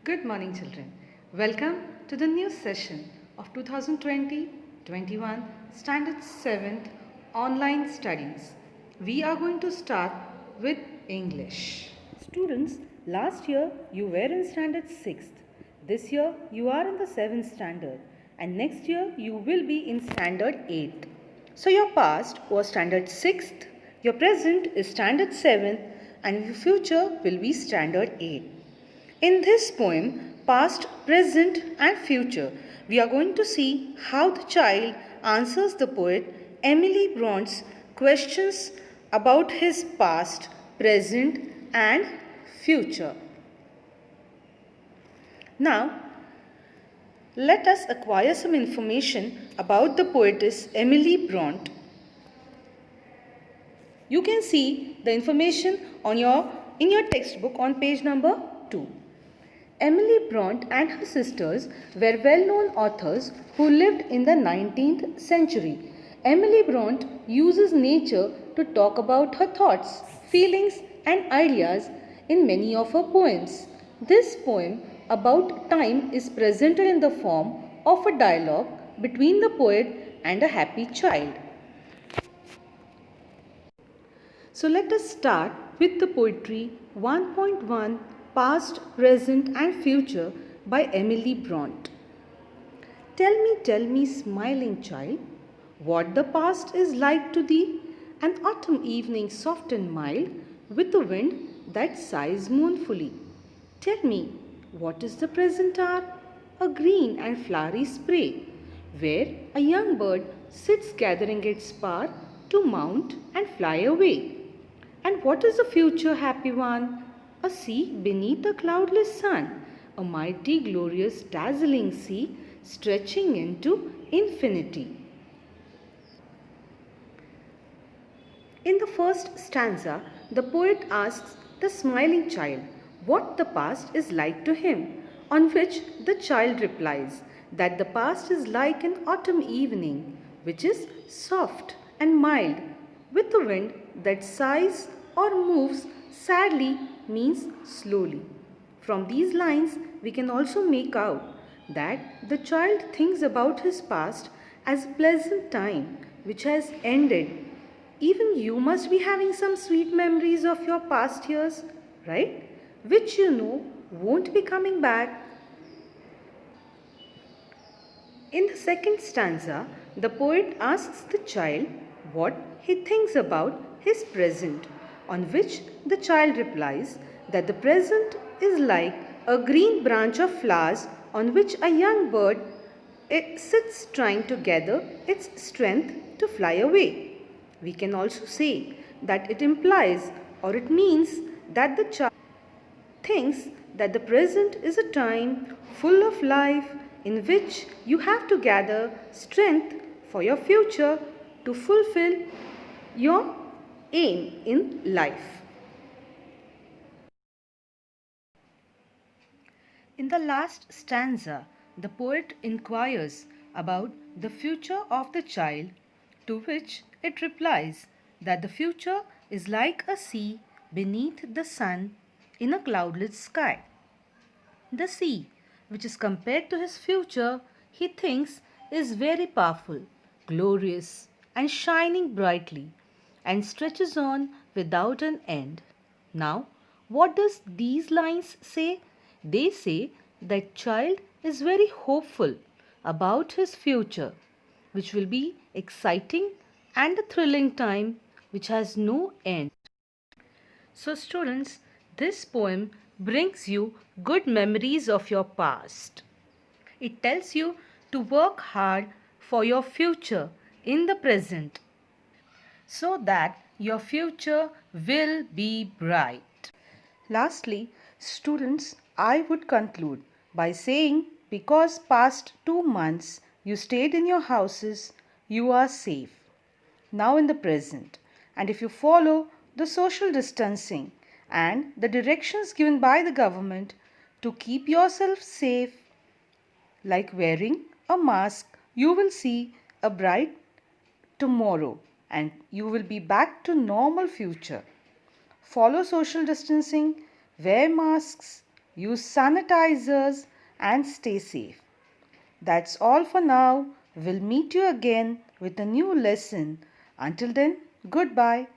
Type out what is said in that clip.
Good morning, children. Welcome to the new session of 2020-21 Standard 7th Online Studies. We are going to start with English. Students, last year you were in Standard 6th. This year you are in the 7th Standard, and next year you will be in Standard 8th. So your past was Standard 6th, your present is Standard 7th, and your future will be Standard 8th. In this poem, past, present, and future, we are going to see how the child answers the poet Emily Bronte's questions about his past, present, and future. Now, let us acquire some information about the poetess Emily Bronte. You can see the information in your textbook on page number 2. Emily Bronte and her sisters were well-known authors who lived in the 19th century. Emily Bronte uses nature to talk about her thoughts, feelings, and ideas in many of her poems. This poem about time is presented in the form of a dialogue between the poet and a happy child. So let us start with the poetry 1.1 Past, Present and Future by Emily Bronte. Tell me, smiling child, what the past is like to thee. An autumn evening soft and mild, with the wind that sighs mournfully. Tell me, what is the present hour? A green and flowery spray, where a young bird sits gathering its power to mount and fly away. And what is the future, happy one? A sea beneath a cloudless sun, a mighty, glorious, dazzling sea stretching into infinity. In the first stanza, the poet asks the smiling child what the past is like to him, on which the child replies that the past is like an autumn evening, which is soft and mild, with the wind that sighs or moves sadly means slowly. From these lines, we can also make out that the child thinks about his past as a pleasant time which has ended. Even you must be having some sweet memories of your past years, right? Which you know won't be coming back. In the second stanza, the poet asks the child what he thinks about his present, on which the child replies that the present is like a green branch of flowers on which a young bird sits trying to gather its strength to fly away. We can also say that it implies or it means that the child thinks that the present is a time full of life in which you have to gather strength for your future to fulfill your aim in life. In the last stanza, the poet inquires about the future of the child, to which it replies that the future is like a sea beneath the sun in a cloudless sky. The sea, which is compared to his future, he thinks is very powerful, glorious, and shining brightly, and stretches on without an end. Now, what does these lines say? They say that child is very hopeful about his future, which will be exciting and a thrilling time which has no end. So students, this poem brings you good memories of your past. It tells you to work hard for your future in the present so that your future will be bright. Lastly, students, I would conclude by saying because past 2 months you stayed in your houses, you are safe now in the present. And if you follow the social distancing and the directions given by the government to keep yourself safe, like wearing a mask, you will see a bright tomorrow and you will be back to normal future. Follow social distancing, wear masks, use sanitizers, and stay safe. That's all for now. We'll meet you again with a new lesson. Until then, goodbye.